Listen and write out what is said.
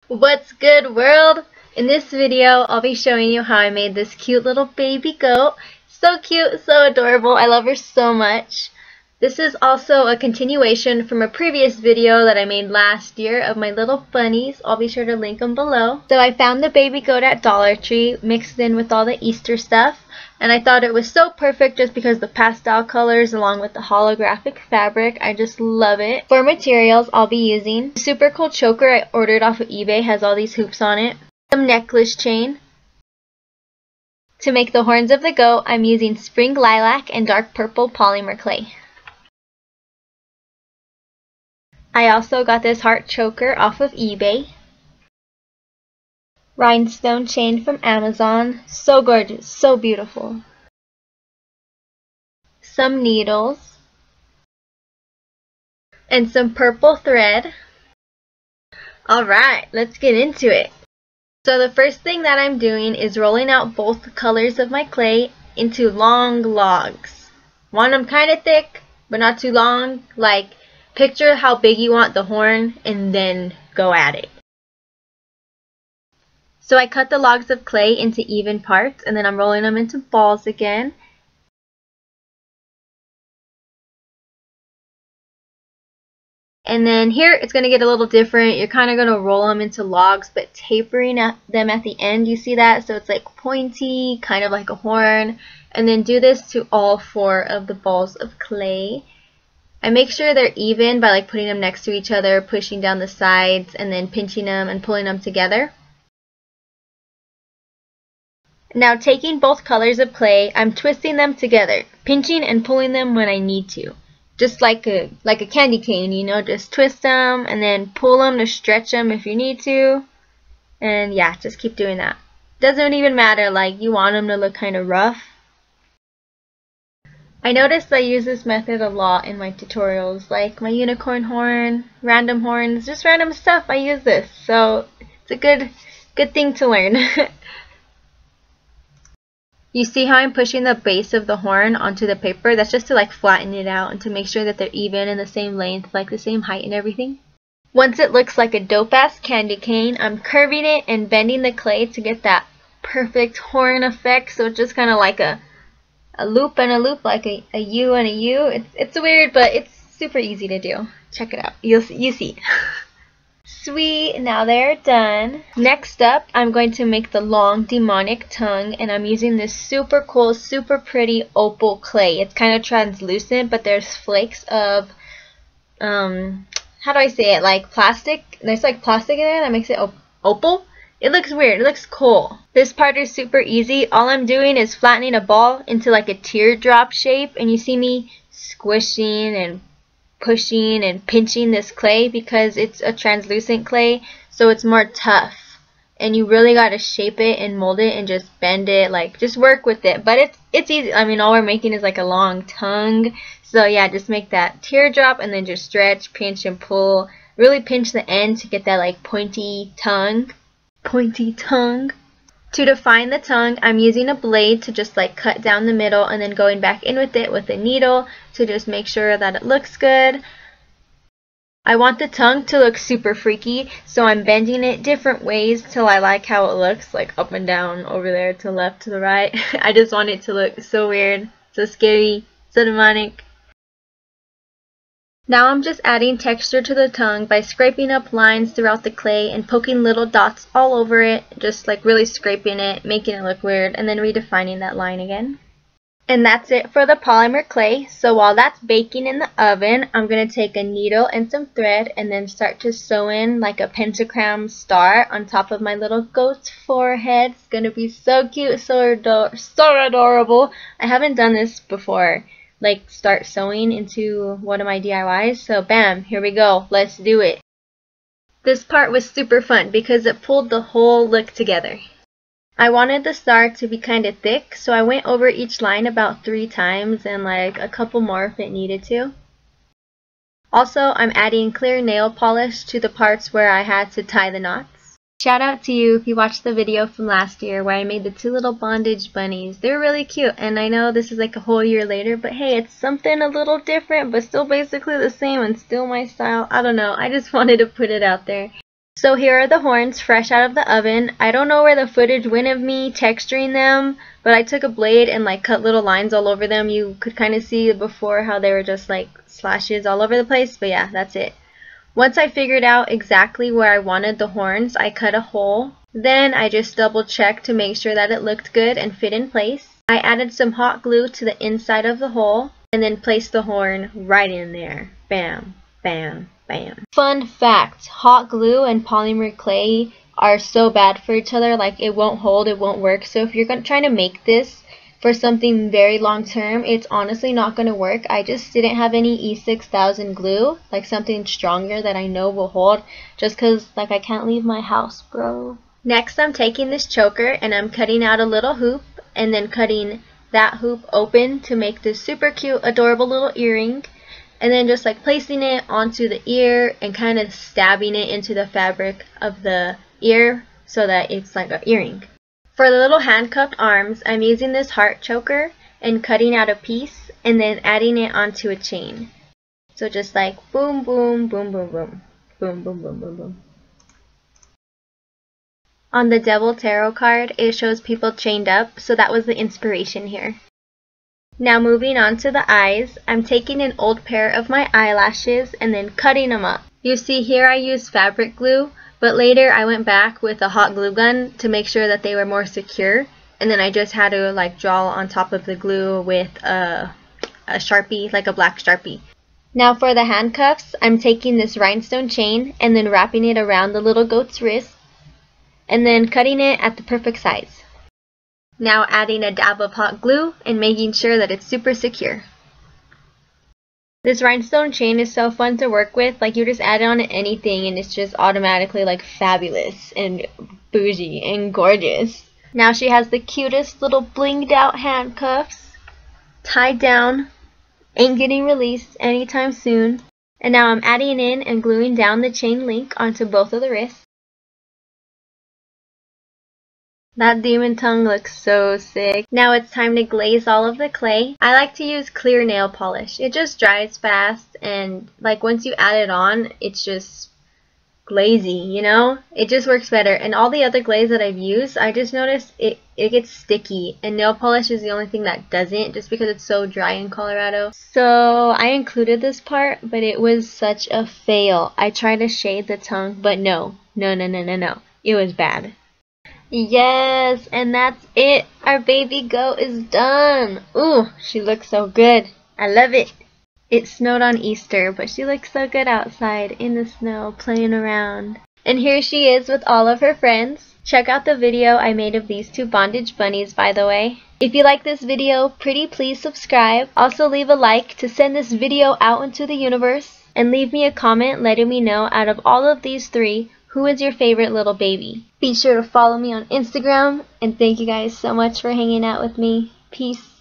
What's good, world? In this video, I'll be showing you how I made this cute little baby goat. So cute, so adorable. I love her so much. This is also a continuation from a previous video that I made last year of my little bunnies. I'll be sure to link them below. So I found the baby goat at Dollar Tree mixed in with all the Easter stuff. And I thought it was so perfect just because the pastel colors along with the holographic fabric. I just love it. For materials, I'll be using a super cool choker I ordered off of eBay. Has all these hoops on it. Some necklace chain. To make the horns of the goat, I'm using spring lilac and dark purple polymer clay. I also got this heart choker off of eBay. Rhinestone chain from Amazon. So gorgeous, so beautiful. Some needles. And some purple thread. Alright, let's get into it. So the first thing that I'm doing is rolling out both colors of my clay into long logs. Want them kind of thick, but not too long. Like, picture how big you want the horn and then go at it. So I cut the logs of clay into even parts and then I'm rolling them into balls again. And then here it's going to get a little different. You're kind of going to roll them into logs but tapering them at the end. You see that? So it's like pointy, kind of like a horn. And then do this to all 4 of the balls of clay. I make sure they're even by like putting them next to each other, pushing down the sides, and then pinching them and pulling them together. Now taking both colors of clay, I'm twisting them together, pinching and pulling them when I need to. Just like a candy cane, you know, just twist them and then pull them to stretch them if you need to. And yeah, just keep doing that. Doesn't even matter, like you want them to look kind of rough. I noticed I use this method a lot in my tutorials, like my unicorn horn, random horns, just random stuff. I use this, so it's a good thing to learn. You see how I'm pushing the base of the horn onto the paper? That's just to like flatten it out and to make sure that they're even and the same length, like the same height and everything. Once it looks like a dope-ass candy cane, I'm curving it and bending the clay to get that perfect horn effect, so it's just kind of like a loop and a loop, like a U and a U. It's weird, but it's super easy to do. Check it out. You see. Sweet, now they're done. Next up, I'm going to make the long demonic tongue, and I'm using this super cool, super pretty opal clay. It's kind of translucent, but there's flakes of, how do I say it, like plastic. There's like plastic in there that makes it opal. It looks weird. It looks cool. This part is super easy. All I'm doing is flattening a ball into like a teardrop shape, and you see me squishing and pushing and pinching this clay because it's a translucent clay, so it's more tough. And you really got to shape it and mold it and just bend it, like just work with it. But it's easy. I mean, all we're making is like a long tongue. So yeah, just make that teardrop and then just stretch, pinch, and pull. Really pinch the end to get that like pointy tongue. To define the tongue, I'm using a blade to just like cut down the middle and then going back in with it with a needle to just make sure that it looks good. I want the tongue to look super freaky, so I'm bending it different ways till I like how it looks, like up and down, over there, to the left, to the right. I just want it to look so weird, so scary, so demonic. Now I'm just adding texture to the tongue by scraping up lines throughout the clay and poking little dots all over it, just like really scraping it, making it look weird, and then redefining that line again. And that's it for the polymer clay. So while that's baking in the oven, I'm going to take a needle and some thread and then start to sew in like a pentagram star on top of my little goat's forehead. It's going to be so cute, so adorable. I haven't done this before. Like start sewing into one of my DIYs. So bam, here we go. Let's do it. This part was super fun because it pulled the whole look together. I wanted the star to be kind of thick, so I went over each line about 3 times and like a couple more if it needed to. Also, I'm adding clear nail polish to the parts where I had to tie the knots. Shout out to you if you watched the video from last year where I made the 2 little bondage bunnies. They're really cute, and I know this is like a whole year later, but hey, it's something a little different but still basically the same and still my style. I don't know, I just wanted to put it out there. So here are the horns fresh out of the oven. I don't know where the footage went of me texturing them, but I took a blade and like cut little lines all over them. You could kind of see before how they were just like slashes all over the place, but yeah, that's it. Once I figured out exactly where I wanted the horns, I cut a hole. Then I just double checked to make sure that it looked good and fit in place. I added some hot glue to the inside of the hole and then placed the horn right in there. Bam, bam, bam. Fun fact, hot glue and polymer clay are so bad for each other, like it won't hold, it won't work. So if you're trying to make this for something very long term, it's honestly not going to work. I just didn't have any E6000 glue, like something stronger that I know will hold, just because like I can't leave my house, bro. Next I'm taking this choker and I'm cutting out a little hoop and then cutting that hoop open to make this super cute, adorable little earring. And then just like placing it onto the ear and kind of stabbing it into the fabric of the ear so that it's like an earring. For the little handcuffed arms, I'm using this heart choker and cutting out a piece and then adding it onto a chain. So just like boom, boom, boom, boom, boom, boom, boom, boom, boom, boom. On the Devil Tarot card, it shows people chained up, so that was the inspiration here. Now moving on to the eyes, I'm taking an old pair of my eyelashes and then cutting them up. You see here I used fabric glue, but later I went back with a hot glue gun to make sure that they were more secure, and then I just had to like draw on top of the glue with a Sharpie, like a black Sharpie. Now for the handcuffs, I'm taking this rhinestone chain and then wrapping it around the little goat's wrist and then cutting it at the perfect size. Now adding a dab of hot glue and making sure that it's super secure. This rhinestone chain is so fun to work with, like you just add it on anything and it's just automatically like fabulous and bougie and gorgeous. Now she has the cutest little blinged out handcuffs, tied down, ain't getting released anytime soon. And now I'm adding in and gluing down the chain link onto both of the wrists. That demon tongue looks so sick. Now it's time to glaze all of the clay. I like to use clear nail polish. It just dries fast and like once you add it on, it's just glazy, you know? It just works better. And all the other glaze that I've used, I just noticed it gets sticky. And nail polish is the only thing that doesn't, just because it's so dry in Colorado. So I included this part, but it was such a fail. I tried to shade the tongue, but no. It was bad. Yes, and that's it. Our baby goat is done. Ooh, she looks so good. I love it. It snowed on Easter, but she looks so good outside in the snow playing around. And here she is with all of her friends. Check out the video I made of these two bondage bunnies, by the way. If you like this video, pretty please subscribe. Also leave a like to send this video out into the universe. And leave me a comment letting me know out of all of these three, who is your favorite little baby? Be sure to follow me on Instagram, and thank you guys so much for hanging out with me. Peace.